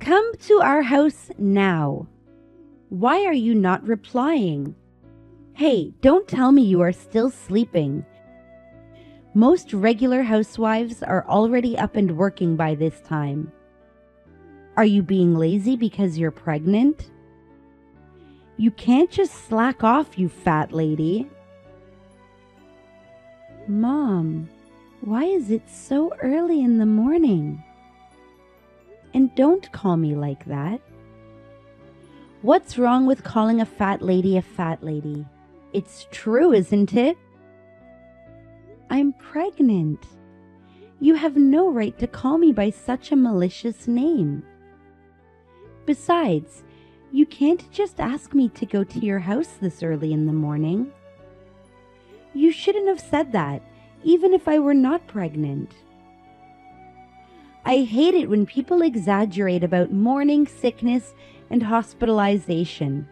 Come to our house now. Why are you not replying? Hey, don't tell me you are still sleeping. Most regular housewives are already up and working by this time. Are you being lazy because you're pregnant? You can't just slack off, you fat lady. Mom, why is it so early in the morning? And don't call me like that. What's wrong with calling a fat lady a fat lady? It's true, isn't it? I'm pregnant. You have no right to call me by such a malicious name. Besides, you can't just ask me to go to your house this early in the morning. You shouldn't have said that, even if I were not pregnant. I hate it when people exaggerate about morning sickness and hospitalization.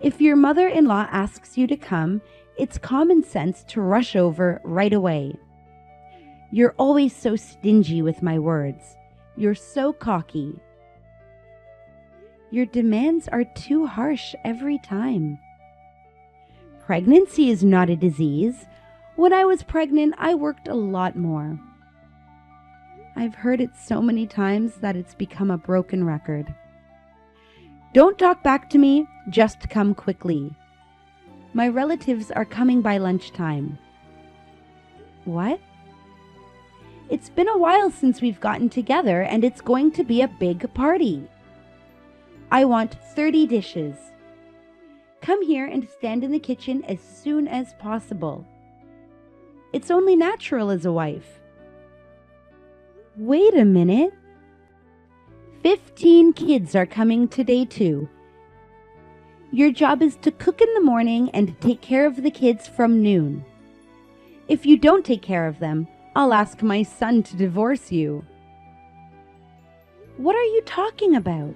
If your mother-in-law asks you to come, it's common sense to rush over right away. You're always so stingy with my words. You're so cocky. Your demands are too harsh every time. Pregnancy is not a disease. When I was pregnant, I worked a lot more. I've heard it so many times that it's become a broken record. Don't talk back to me, just come quickly. My relatives are coming by lunchtime. What? It's been a while since we've gotten together, and it's going to be a big party. I want 30 dishes. Come here and stand in the kitchen as soon as possible. It's only natural as a wife. Wait a minute. 15 kids are coming today too. Your job is to cook in the morning and take care of the kids from noon. If you don't take care of them, I'll ask my son to divorce you. What are you talking about?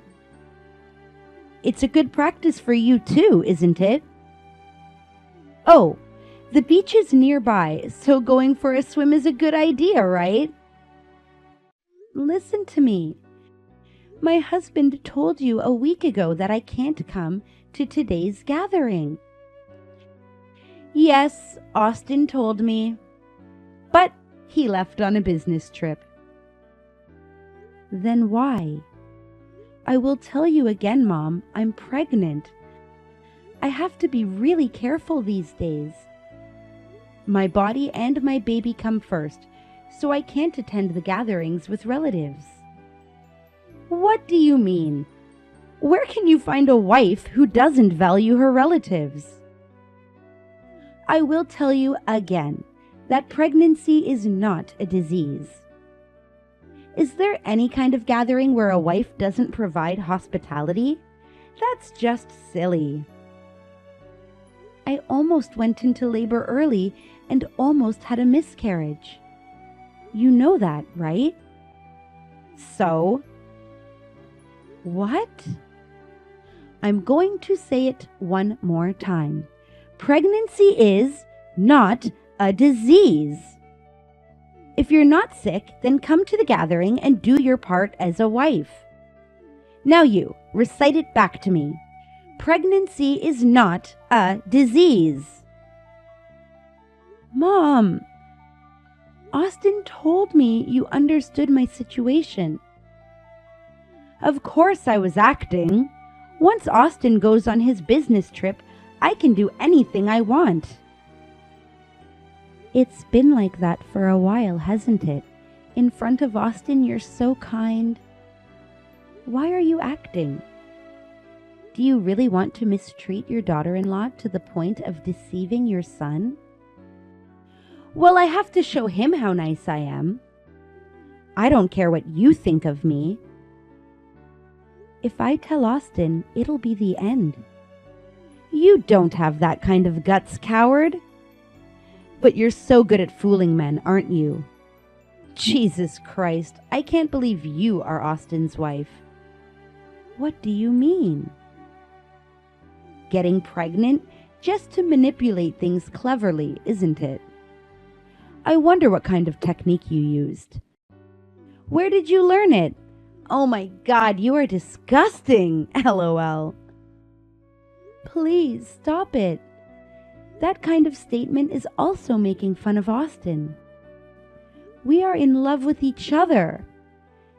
It's a good practice for you too, isn't it? Oh, the beach is nearby, so going for a swim is a good idea, right? Listen to me. My husband told you a week ago that I can't come to today's gathering. Yes, Austin told me, but he left on a business trip. Then why? I will tell you again, Mom, I'm pregnant. I have to be really careful these days. My body and my baby come first, so I can't attend the gatherings with relatives. What do you mean? Where can you find a wife who doesn't value her relatives? I will tell you again that pregnancy is not a disease. Is there any kind of gathering where a wife doesn't provide hospitality? That's just silly. I almost went into labor early and almost had a miscarriage. You know that, right? So? What? I'm going to say it one more time. Pregnancy is not a disease. If you're not sick, then come to the gathering and do your part as a wife. Now you, recite it back to me. Pregnancy is not a disease. Mom, Austin told me you understood my situation. Of course I was acting. Once Austin goes on his business trip, I can do anything I want. It's been like that for a while, hasn't it? In front of Austin, you're so kind. Why are you acting? Do you really want to mistreat your daughter-in-law to the point of deceiving your son? Well, I have to show him how nice I am. I don't care what you think of me. If I tell Austin, it'll be the end. You don't have that kind of guts, coward. But you're so good at fooling men, aren't you? Jesus Christ, I can't believe you are Austin's wife. What do you mean? Getting pregnant just to manipulate things cleverly, isn't it? I wonder what kind of technique you used. Where did you learn it? Oh my God, you are disgusting, LOL. Please stop it. That kind of statement is also making fun of Austin. We are in love with each other.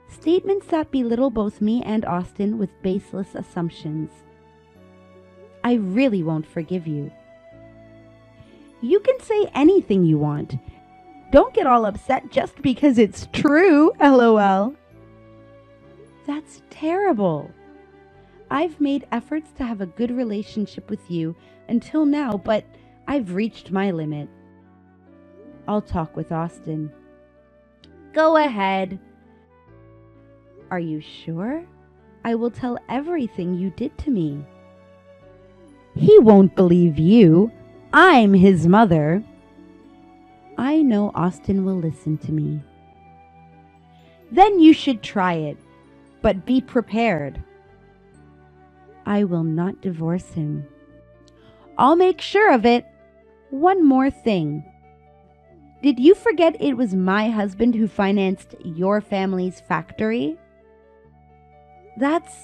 Statements that belittle both me and Austin with baseless assumptions. I really won't forgive you. You can say anything you want. Don't get all upset just because it's true, LOL. That's terrible. I've made efforts to have a good relationship with you until now, but I've reached my limit. I'll talk with Austin. Go ahead. Are you sure? I will tell everything you did to me. He won't believe you. I'm his mother. I know Austin will listen to me. Then you should try it, but be prepared. I will not divorce him. I'll make sure of it. One more thing. Did you forget it was my husband who financed your family's factory? That's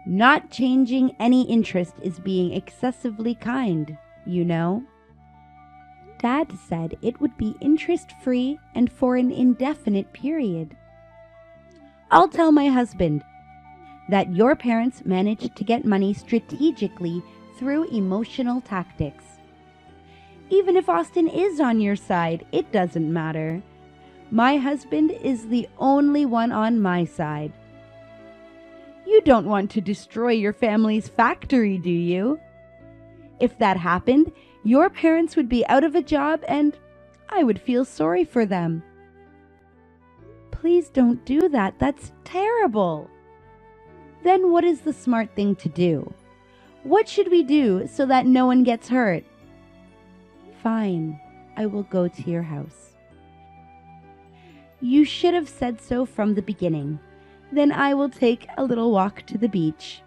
not changing any interest is being excessively kind, you know. Dad said it would be interest-free and for an indefinite period. I'll tell my husband that your parents managed to get money strategically through emotional tactics. Even if Austin is on your side, it doesn't matter. My husband is the only one on my side. You don't want to destroy your family's factory, do you? If that happened, your parents would be out of a job and I would feel sorry for them. Please don't do that. That's terrible. Then what is the smart thing to do? What should we do so that no one gets hurt? Fine, I will go to your house. You should have said so from the beginning. Then I will take a little walk to the beach.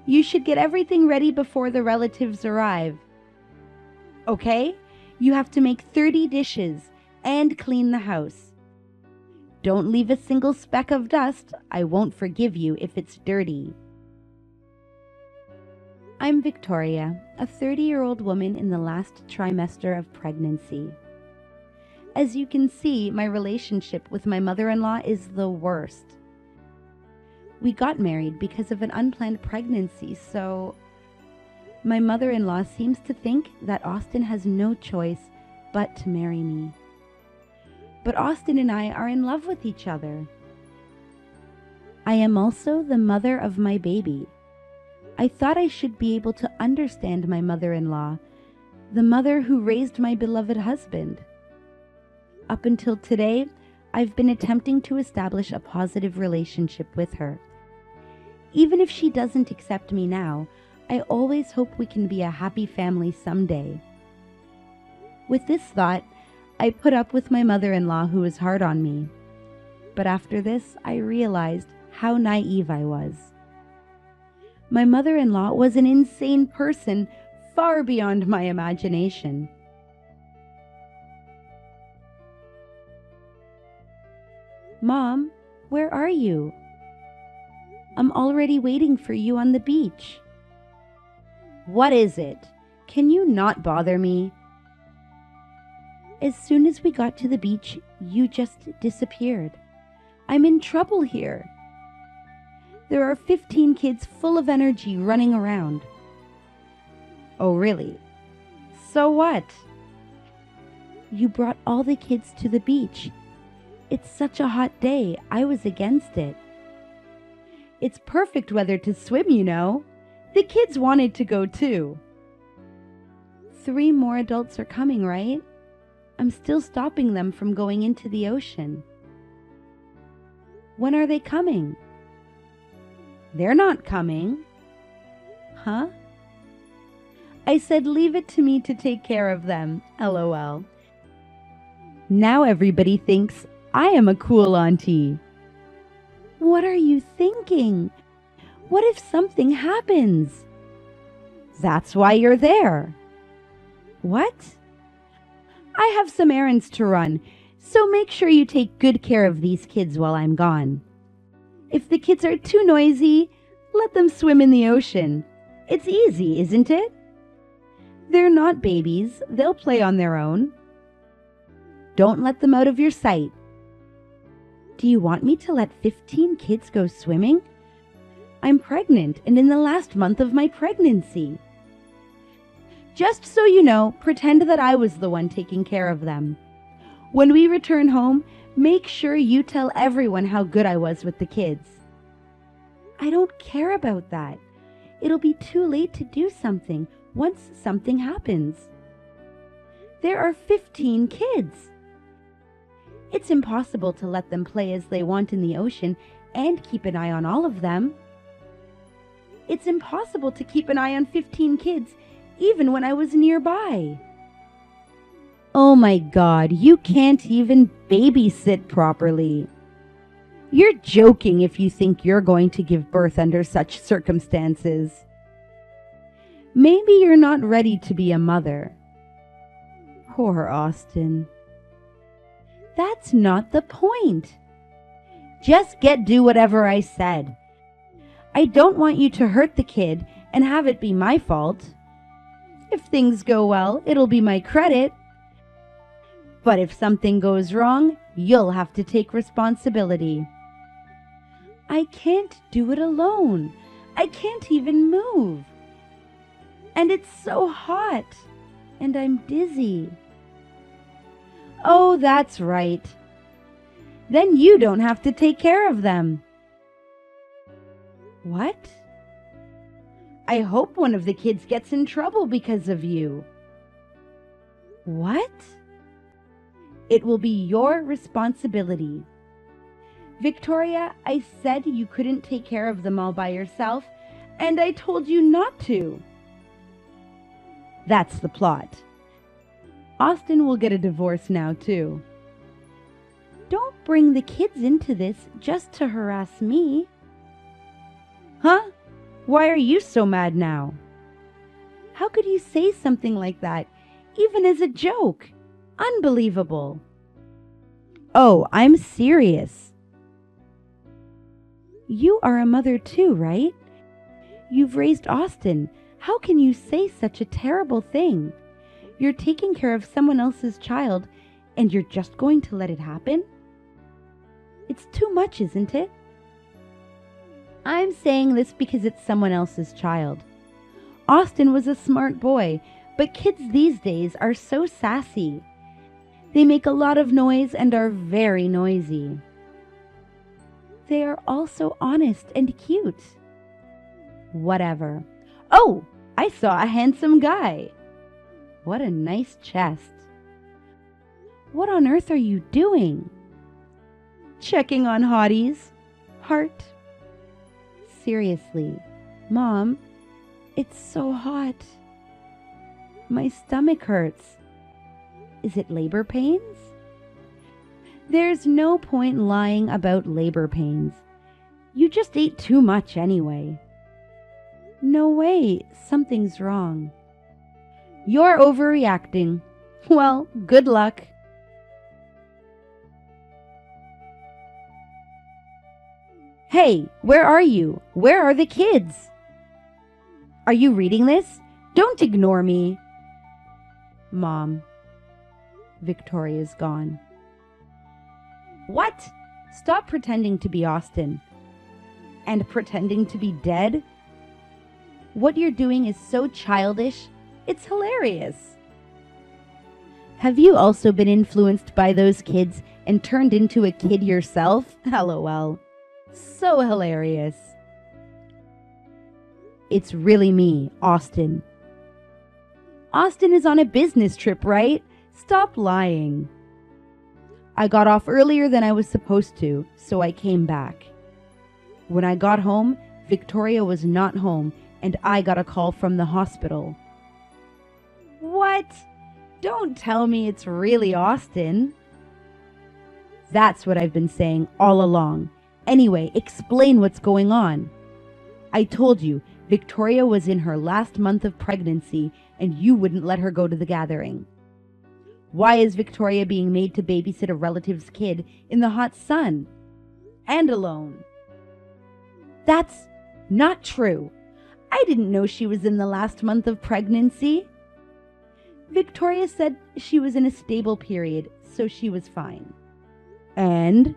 You should get everything ready before the relatives arrive. Okay? You have to make 30 dishes and clean the house. Don't leave a single speck of dust. I won't forgive you if it's dirty. I'm Victoria, a 30-year-old woman in the last trimester of pregnancy. As you can see, my relationship with my mother-in-law is the worst. We got married because of an unplanned pregnancy, so my mother-in-law seems to think that Austin has no choice but to marry me. But Austin and I are in love with each other. I am also the mother of my baby. I thought I should be able to understand my mother-in-law, the mother who raised my beloved husband. Up until today, I've been attempting to establish a positive relationship with her. Even if she doesn't accept me now, I always hope we can be a happy family someday. With this thought, I put up with my mother-in-law who was hard on me. But after this, I realized how naive I was. My mother-in-law was an insane person, far beyond my imagination. Mom, where are you? I'm already waiting for you on the beach. What is it? Can you not bother me? As soon as we got to the beach, you just disappeared. I'm in trouble here. There are 15 kids full of energy running around. Oh, really? So what? You brought all the kids to the beach. It's such a hot day. I was against it. It's perfect weather to swim, you know. The kids wanted to go too. 3 more adults are coming, right? I'm still stopping them from going into the ocean. When are they coming? They're not coming. Huh? I said leave it to me to take care of them, LOL. Now everybody thinks I am a cool auntie. What are you thinking? What if something happens? That's why you're there. What? I have some errands to run, so make sure you take good care of these kids while I'm gone. If the kids are too noisy, let them swim in the ocean. It's easy, isn't it? They're not babies. They'll play on their own. Don't let them out of your sight. Do you want me to let 15 kids go swimming? I'm pregnant and in the last month of my pregnancy. Just so you know, pretend that I was the one taking care of them. When we return home, make sure you tell everyone how good I was with the kids. I don't care about that. It'll be too late to do something once something happens. There are 15 kids. It's impossible to let them play as they want in the ocean and keep an eye on all of them. It's impossible to keep an eye on 15 kids, even when I was nearby. Oh my God, you can't even babysit properly. You're joking if you think you're going to give birth under such circumstances. Maybe you're not ready to be a mother. Poor Austin. That's not the point. Just do whatever I said. I don't want you to hurt the kid and have it be my fault. If things go well, it'll be my credit. But if something goes wrong, you'll have to take responsibility. I can't do it alone. I can't even move. And it's so hot. And I'm dizzy. Oh, that's right. Then you don't have to take care of them. What? I hope one of the kids gets in trouble because of you. What? It will be your responsibility. Victoria, I said you couldn't take care of them all by yourself, and I told you not to. That's the plot. Austin will get a divorce now, too. Don't bring the kids into this just to harass me. Huh? Why are you so mad now? How could you say something like that, even as a joke? Unbelievable. Oh, I'm serious. You are a mother too, right? You've raised Austin. How can you say such a terrible thing? You're taking care of someone else's child, and you're just going to let it happen? It's too much, isn't it? I'm saying this because it's someone else's child. Austin was a smart boy, but kids these days are so sassy. They make a lot of noise and are very noisy. They are also honest and cute. Whatever. Oh, I saw a handsome guy. What a nice chest. What on earth are you doing? Checking on hotties. Heart. Seriously, Mom, it's so hot. My stomach hurts. Is it labor pains? There's no point lying about labor pains. You just ate too much anyway. No way, something's wrong. You're overreacting. Well, good luck. Hey, where are you? Where are the kids? Are you reading this? Don't ignore me. Mom. Victoria's gone. What? Stop pretending to be Austin. And pretending to be dead? What you're doing is so childish, it's hilarious. Have you also been influenced by those kids and turned into a kid yourself? LOL. So hilarious. It's really me, Austin. Austin is on a business trip, right? Stop lying. I got off earlier than I was supposed to, so I came back. When I got home, Victoria was not home, and I got a call from the hospital. What? Don't tell me it's really Austin. That's what I've been saying all along. Anyway, explain what's going on. I told you, Victoria was in her last month of pregnancy, and you wouldn't let her go to the gathering. Why is Victoria being made to babysit a relative's kid in the hot sun? And alone? That's not true. I didn't know she was in the last month of pregnancy. Victoria said she was in a stable period, so she was fine. And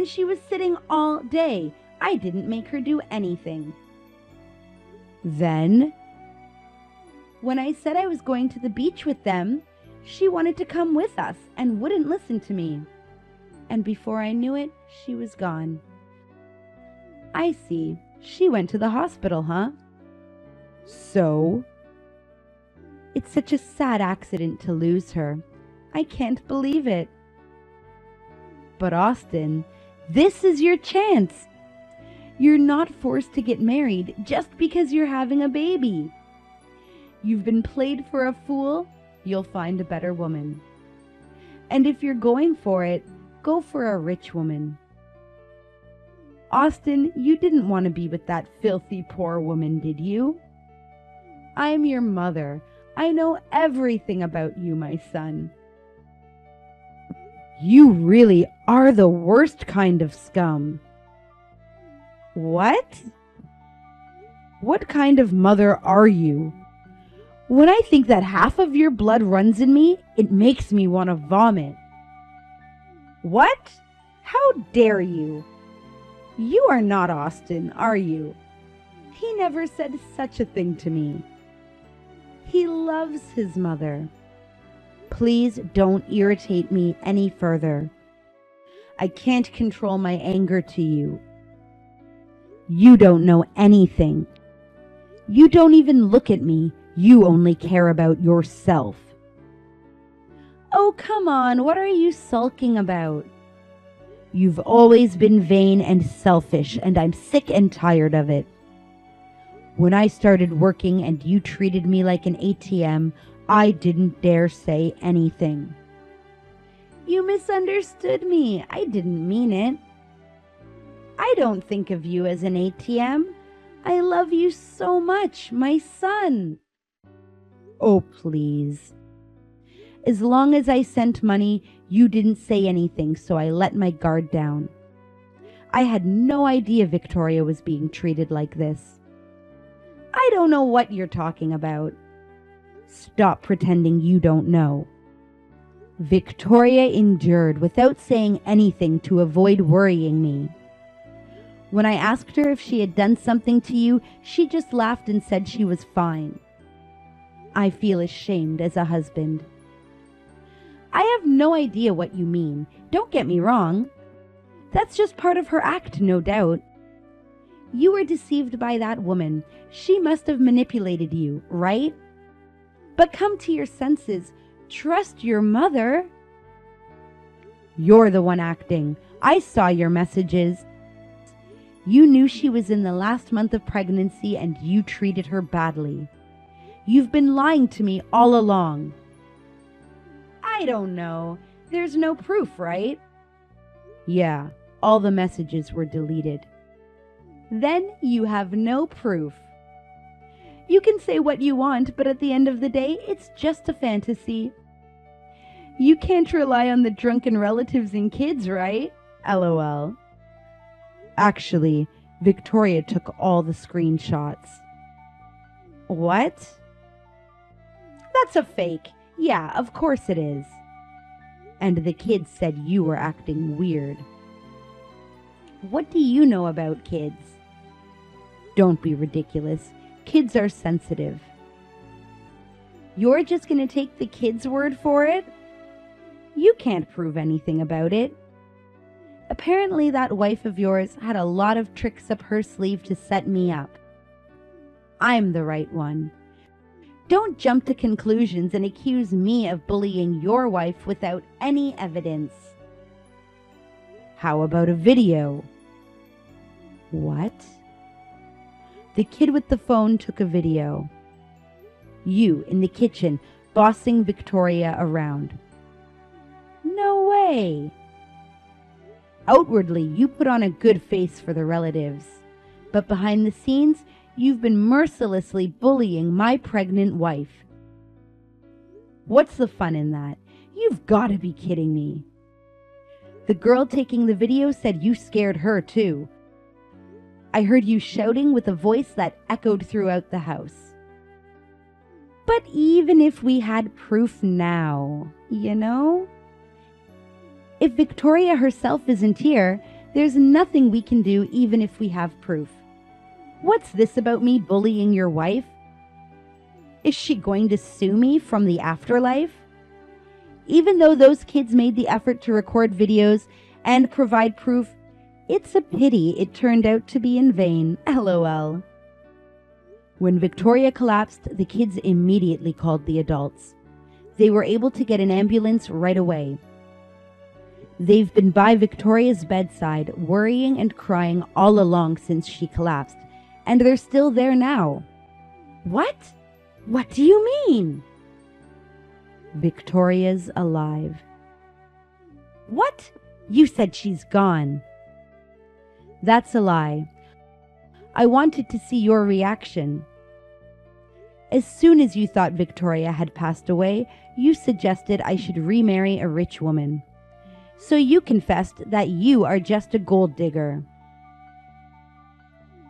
she was sitting all day. I didn't make her do anything. Then, when I said I was going to the beach with them, she wanted to come with us and wouldn't listen to me. And before I knew it, she was gone. I see. She went to the hospital, huh? So? It's such a sad accident to lose her. I can't believe it. But Austin, this is your chance. You're not forced to get married just because you're having a baby. You've been played for a fool, you'll find a better woman. And if you're going for it, go for a rich woman. Austin, you didn't want to be with that filthy poor woman, did you? I'm your mother. I know everything about you, my son. You really are the worst kind of scum. What? What kind of mother are you? When I think that half of your blood runs in me, it makes me want to vomit. What? How dare you? You are not Austin, are you? He never said such a thing to me. He loves his mother. Please don't irritate me any further. I can't control my anger to you. You don't know anything. You don't even look at me. You only care about yourself. Oh, come on. What are you sulking about? You've always been vain and selfish, and I'm sick and tired of it. When I started working and you treated me like an ATM, I didn't dare say anything. You misunderstood me. I didn't mean it. I don't think of you as an ATM. I love you so much, my son. Oh, please. As long as I sent money, you didn't say anything, so I let my guard down. I had no idea Victoria was being treated like this. I don't know what you're talking about. Stop pretending you don't know. Victoria endured without saying anything to avoid worrying me. When I asked her if she had done something to you, she just laughed and said she was fine. I feel ashamed as a husband. I have no idea what you mean. Don't get me wrong. That's just part of her act, no doubt. You were deceived by that woman. She must have manipulated you, right? But come to your senses. Trust your mother. You're the one acting. I saw your messages. You knew she was in the last month of pregnancy and you treated her badly. You've been lying to me all along. I don't know. There's no proof, right? Yeah, all the messages were deleted. Then you have no proof. You can say what you want, but at the end of the day, it's just a fantasy. You can't rely on the drunken relatives and kids, right? LOL. Actually, Victoria took all the screenshots. What? That's a fake. Yeah, of course it is. And the kids said you were acting weird. What do you know about kids? Don't be ridiculous. Kids are sensitive. You're just going to take the kids' word for it? You can't prove anything about it. Apparently that wife of yours had a lot of tricks up her sleeve to set me up. I'm the right one. Don't jump to conclusions and accuse me of bullying your wife without any evidence. How about a video? What? The kid with the phone took a video. You in the kitchen bossing Victoria around. No way. Outwardly, you put on a good face for the relatives, but behind the scenes, you've been mercilessly bullying my pregnant wife. What's the fun in that? You've got to be kidding me. The girl taking the video said you scared her too. I heard you shouting with a voice that echoed throughout the house. But even if we had proof now, if Victoria herself isn't here, there's nothing we can do even if we have proof. What's this about me bullying your wife? Is she going to sue me from the afterlife? Even though those kids made the effort to record videos and provide proof, it's a pity it turned out to be in vain, LOL. When Victoria collapsed, the kids immediately called the adults. They were able to get an ambulance right away. They've been by Victoria's bedside, worrying and crying all along since she collapsed, and they're still there now. What? What do you mean? Victoria's alive. What? You said she's gone. That's a lie. I wanted to see your reaction. As soon as you thought Victoria had passed away, you suggested I should remarry a rich woman. So you confessed that you are just a gold digger.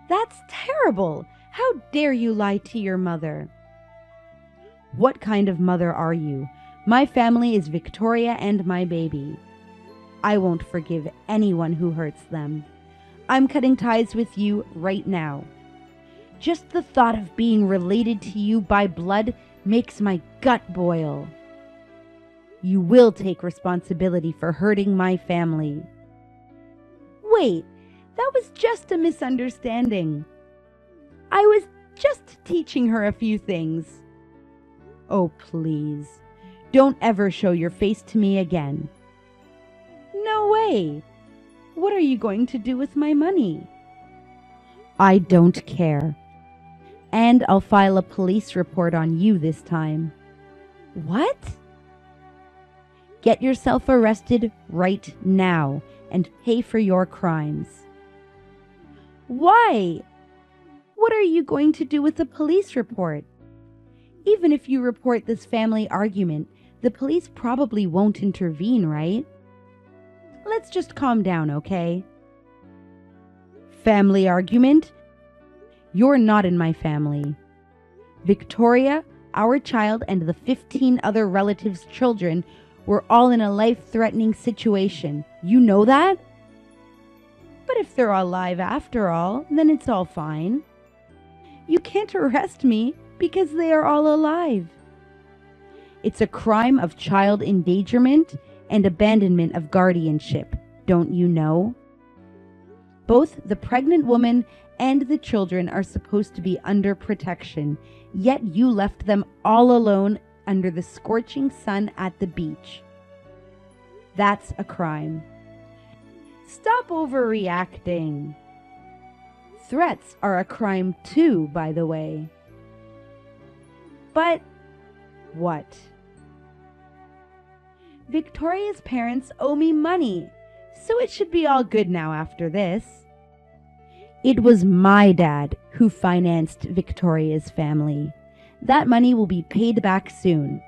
That's terrible! How dare you lie to your mother? What kind of mother are you? My family is Victoria and my baby. I won't forgive anyone who hurts them. I'm cutting ties with you right now. Just the thought of being related to you by blood makes my gut boil. You will take responsibility for hurting my family. Wait, that was just a misunderstanding. I was just teaching her a few things. Oh, please, don't ever show your face to me again. No way. What are you going to do with my money? I don't care. And I'll file a police report on you this time. What? Get yourself arrested right now and pay for your crimes. Why? What are you going to do with the police report? Even if you report this family argument, the police probably won't intervene, right? Let's just calm down, okay? Family argument? You're not in my family. Victoria, our child, and the 15 other relatives' children were all in a life-threatening situation. You know that? But if they're alive after all, then it's all fine. You can't arrest me because they are all alive. It's a crime of child endangerment and abandonment of guardianship, don't you know? Both the pregnant woman and the children are supposed to be under protection, yet you left them all alone under the scorching sun at the beach. That's a crime. Stop overreacting. Threats are a crime too, by the way. But what? Victoria's parents owe me money, so it should be all good now after this. It was my dad who financed Victoria's family. That money will be paid back soon.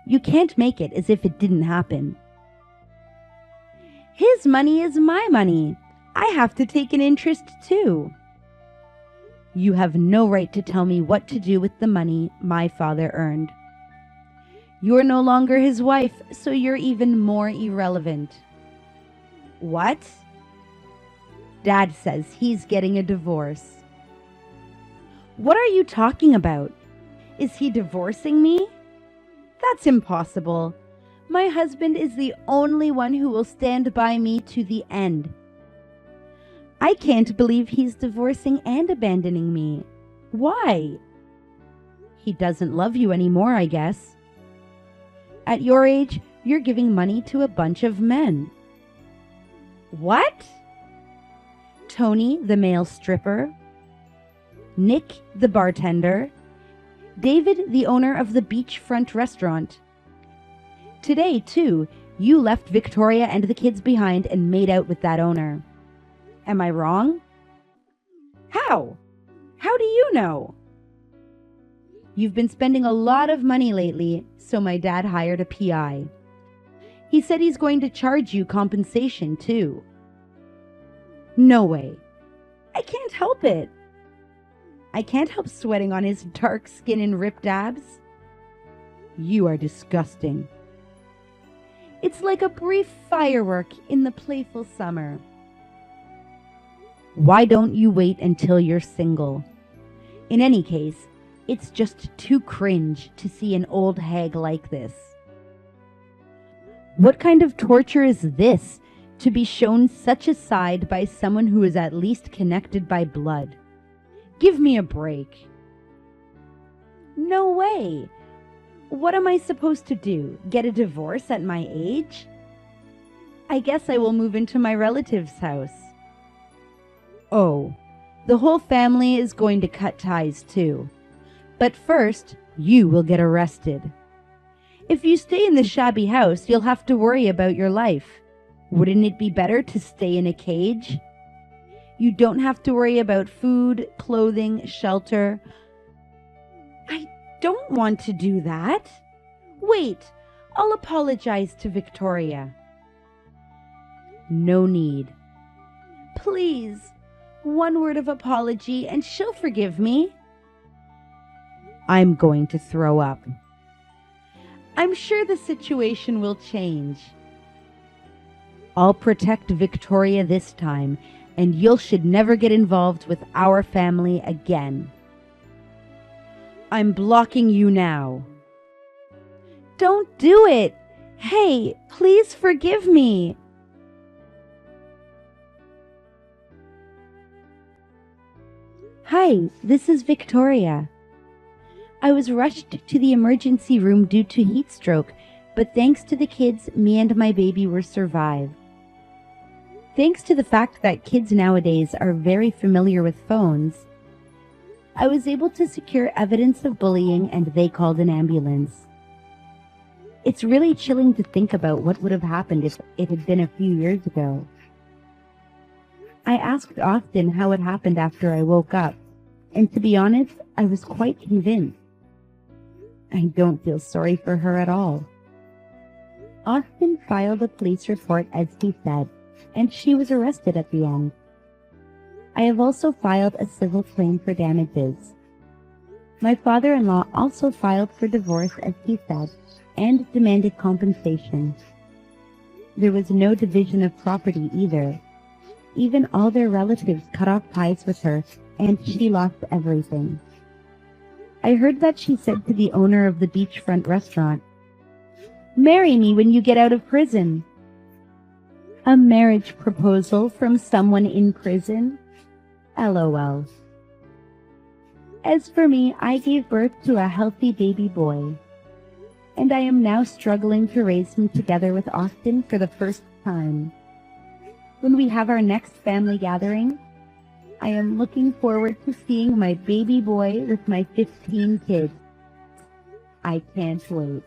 You can't make it as if it didn't happen. His money is my money. I have to take an interest too. You have no right to tell me what to do with the money my father earned. You're no longer his wife, so you're even more irrelevant. What? Dad says he's getting a divorce. What are you talking about? Is he divorcing me? That's impossible. My husband is the only one who will stand by me to the end. I can't believe he's divorcing and abandoning me. Why? He doesn't love you anymore, I guess. At your age, you're giving money to a bunch of men. What? Tony, the male stripper. Nick, the bartender. David, the owner of the beachfront restaurant. Today, too, you left Victoria and the kids behind and made out with that owner. Am I wrong? How? How do you know? You've been spending a lot of money lately, so my dad hired a PI. He said he's going to charge you compensation, too. No way. I can't help it. I can't help sweating on his dark skin and ripped abs. You are disgusting. It's like a brief firework in the playful summer. Why don't you wait until you're single? In any case, it's just too cringe to see an old hag like this. What kind of torture is this, to be shown such a side by someone who is at least connected by blood? Give me a break. No way. What am I supposed to do? Get a divorce at my age? I guess I will move into my relative's house. Oh, the whole family is going to cut ties too. But first, you will get arrested. If you stay in the shabby house, you'll have to worry about your life. Wouldn't it be better to stay in a cage? You don't have to worry about food, clothing, shelter. I don't want to do that. Wait, I'll apologize to Victoria. No need. Please, one word of apology and she'll forgive me. I'm going to throw up. I'm sure the situation will change. I'll protect Victoria this time, and you should never get involved with our family again. I'm blocking you now. Don't do it! Hey, please forgive me! Hi, this is Victoria. I was rushed to the emergency room due to heat stroke, but thanks to the kids, me and my baby were survived. Thanks to the fact that kids nowadays are very familiar with phones, I was able to secure evidence of bullying and they called an ambulance. It's really chilling to think about what would have happened if it had been a few years ago. I asked Austin how it happened after I woke up, and to be honest, I was quite convinced. I don't feel sorry for her at all. Austin filed a police report as he said, and she was arrested at the end. I have also filed a civil claim for damages. My father-in-law also filed for divorce as he said, and demanded compensation. There was no division of property either. Even all their relatives cut off ties with her, and she lost everything. I heard that she said to the owner of the beachfront restaurant, "Marry me when you get out of prison." A marriage proposal from someone in prison? LOL. As for me, I gave birth to a healthy baby boy, and I am now struggling to raise him together with Austin for the first time. When we have our next family gathering, I am looking forward to seeing my baby boy with my 15 kids. I can't wait.